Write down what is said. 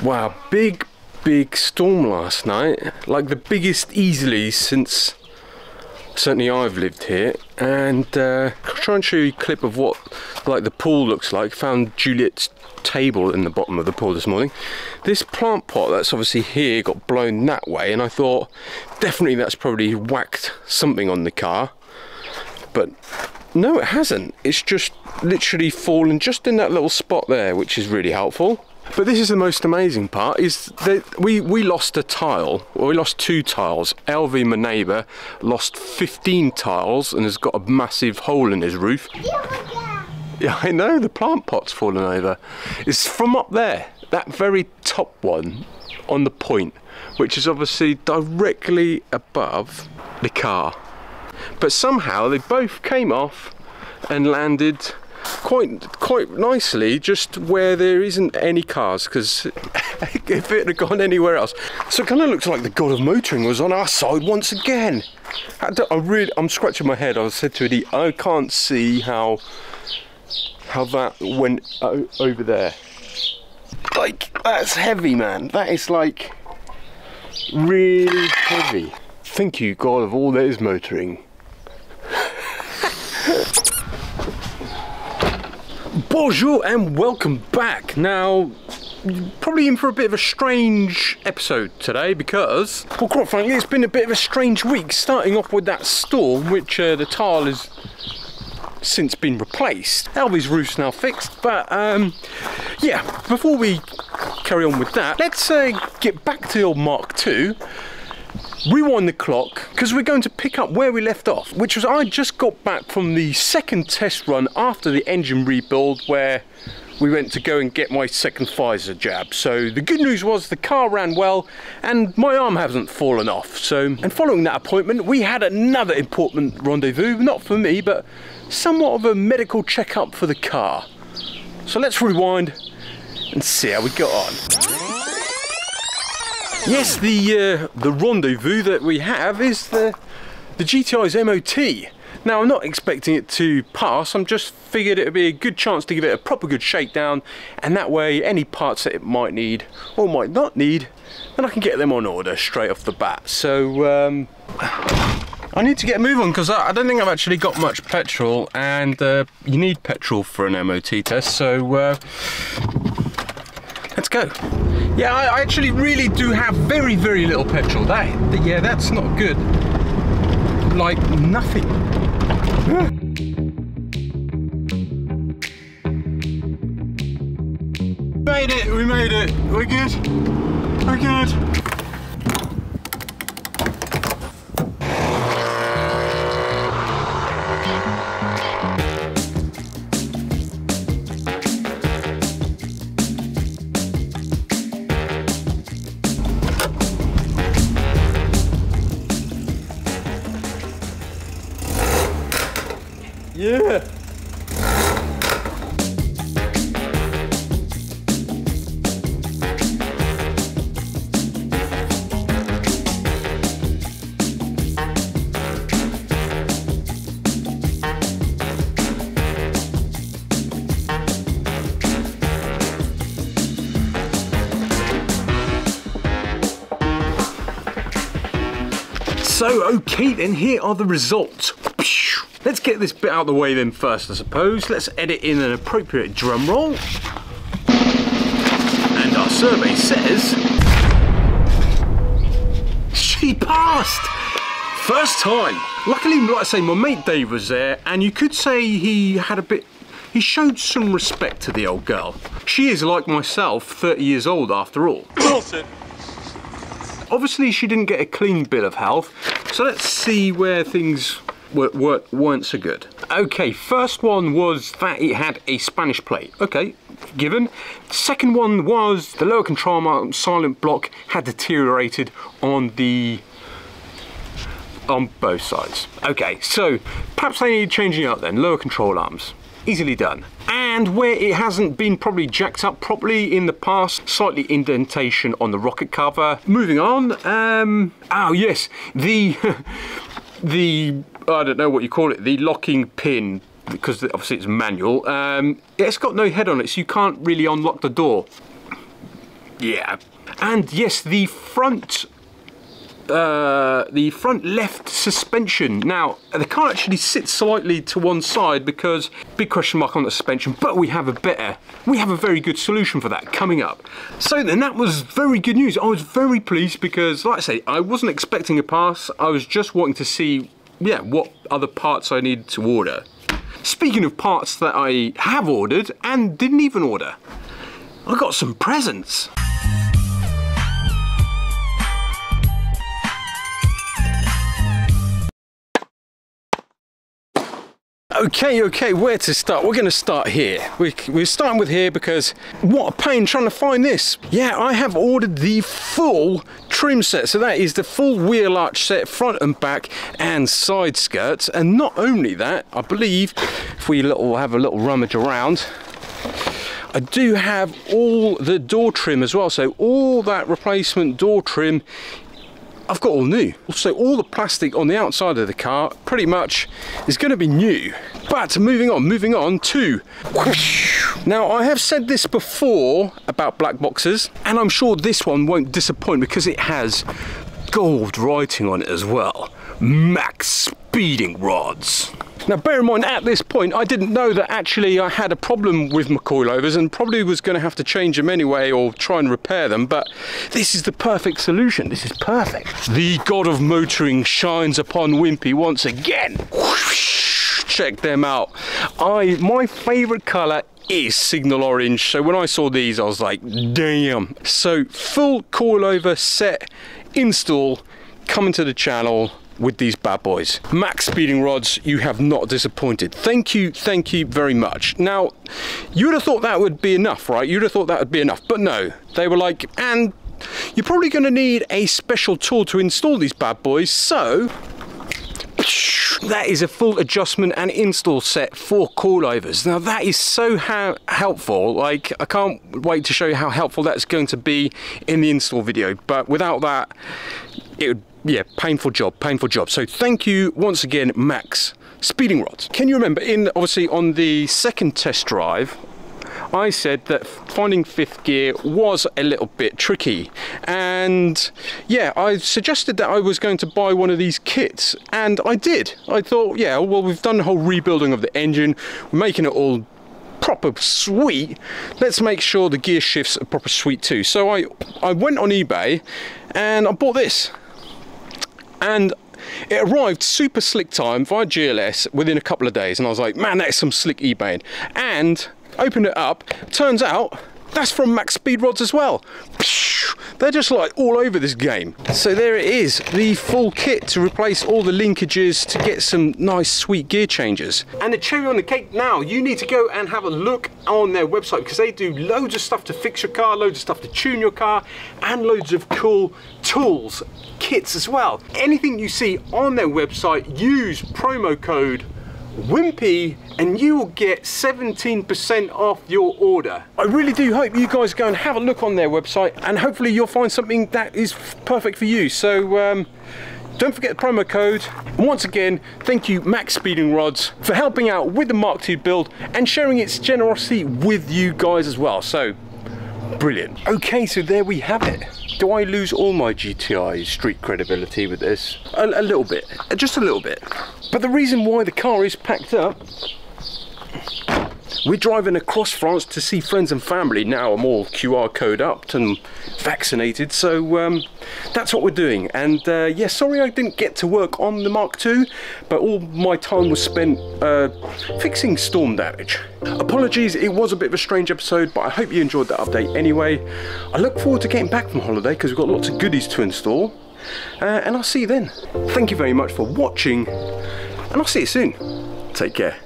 Wow, big storm last night. Like the biggest easily since certainly I've lived here. And try and show you a clip of what like the pool looks like. Found Juliet's table in the bottom of the pool this morning. This plant pot that's obviously here got blown that way, and I thought definitely that's probably whacked something on the car. But no, it hasn't. It's just literally fallen just in that little spot there, which is really helpful. But this is the most amazing part, is that we lost a tile, or we lost 2 tiles. LV, my neighbour, lost 15 tiles and has got a massive hole in his roof. Yeah, I know, the plant pot's fallen over. It's from up there, that very top one on the point, which is obviously directly above the car. But somehow they both came off and landed quite nicely just where there isn't any cars, because if it had gone anywhere else. So it kind of looks like the god of motoring was on our side once again. I'm scratching my head. I said to Eddie, I can't see how that went over there. Like, that's heavy, man. That is like really heavy. Thank you, god of all that is motoring. Bonjour and welcome back. Now, probably in for a bit of a strange episode today because, well, quite frankly, it's been a bit of a strange week, starting off with that storm, which the tile has since been replaced. Alvy's roof's now fixed, but yeah, before we carry on with that, let's get back to the old Mark II. Rewind the clock, because we're going to pick up where we left off, which was I just got back from the second test run after the engine rebuild, where we went to go and get my second Pfizer jab. So the good news was the car ran well and my arm hasn't fallen off. So, and following that appointment, we had another important rendezvous, not for me, but somewhat of a medical checkup for the car. So let's rewind and see how we got on. Yes, the rendezvous that we have is the GTI's MOT. Now, I'm not expecting it to pass. I'm just figured it would be a good chance to give it a proper good shakedown, and that way any parts that it might need or might not need, then I can get them on order straight off the bat. So I need to get a move on because I don't think I've actually got much petrol, and you need petrol for an MOT test. So let's go. Yeah, I actually really do have very little petrol. Yeah, that's not good. Like nothing. We made it. We're good. We're good. Yeah. So, okay then, here are the results. Let's get this bit out of the way then first, I suppose. Let's edit in an appropriate drum roll. And our survey says she passed! First time. Luckily, like I say, my mate Dave was there, and you could say he showed some respect to the old girl. She is, like myself, 30 years old after all. Wilson. Obviously, she didn't get a clean bill of health, so let's see where things weren't so good. Okay, first one was that it had a Spanish plate. Okay, given. Second one was the lower control arm silent block had deteriorated on both sides. Okay, so perhaps they need changing up then. Lower control arms. Easily done. And where it hasn't been probably jacked up properly in the past, slightly indentation on the rocket cover. Moving on, oh yes, the I don't know what you call it, the locking pin, because obviously it's manual, it's got no head on it, so you can't really unlock the door. Yeah, and yes, the front left suspension. Now, the car actually sits slightly to one side because big question mark on the suspension, but we have a very good solution for that coming up. So then that was very good news. I was very pleased because, like I say, I wasn't expecting a pass. I was just wanting to see, yeah, what other parts I needed to order. Speaking of parts that I have ordered and didn't even order, I got some presents. Okay, where to start? We're going to start here. We're starting with here because what a pain trying to find this. Yeah, I have ordered the full trim set. So that is the full wheel arch set, front and back, and side skirts. And not only that, I believe, if we have a little rummage around, I do have all the door trim as well. So all that replacement door trim, I've got all new. So all the plastic on the outside of the car pretty much is going to be new. But moving on to, now I have said this before about black boxes, and I'm sure this one won't disappoint because it has gold writing on it as well. Max speeding rods. Now bear in mind, at this point I didn't know that actually I had a problem with my coilovers and probably was going to have to change them anyway or try and repair them, but this is the perfect solution. This is perfect. The god of motoring shines upon Wimpy once again. Check them out. My favourite colour is signal orange, so when I saw these I was like, damn. So full coilover set install coming to the channel with these bad boys. Max speeding rods, you have not disappointed. Thank you very much. Now, you would have thought that would be enough, right? You'd have thought that would be enough, but no. They were like, and you're probably going to need a special tool to install these bad boys, so that is a full adjustment and install set for coilovers. Now that is so helpful. Like, I can't wait to show you how helpful that's going to be in the install video, but without that, it would, yeah, painful job. So thank you once again, Max speeding rods. Can you remember obviously on the second test drive, I said that finding fifth gear was a little bit tricky, and yeah, I suggested that I was going to buy one of these kits, and I did. I thought, yeah, well, we've done the whole rebuilding of the engine, we're making it all proper sweet, let's make sure the gear shifts are proper sweet too. So I went on eBay and I bought this, and it arrived super slick time via GLS within a couple of days, and I was like, man, that is some slick eBaying. And opened it up, turns out that's from Max Speed Rods as well. They're just like all over this game. So there it is, the full kit to replace all the linkages to get some nice sweet gear changes. And the cherry on the cake now, you need to go and have a look on their website because they do loads of stuff to fix your car, loads of stuff to tune your car, and loads of cool tools, kits as well. Anything you see on their website, use promo code Wimpy and you will get 17% off your order. I really do hope you guys go and have a look on their website, and hopefully you'll find something that is perfect for you. So don't forget the promo code. And once again, thank you Max Speeding Rods for helping out with the Mark II build and sharing its generosity with you guys as well. So brilliant. Okay, so there we have it. Do I lose all my GTI street credibility with this? A little bit, just a little bit. But the reason why the car is packed up, we're driving across France to see friends and family. Now I'm all QR code up and vaccinated, so that's what we're doing. And yeah, sorry I didn't get to work on the Mark II, but all my time was spent fixing storm damage. Apologies, it was a bit of a strange episode, but I hope you enjoyed that update anyway. I look forward to getting back from holiday because we've got lots of goodies to install, and I'll see you then. Thank you very much for watching, and I'll see you soon. Take care.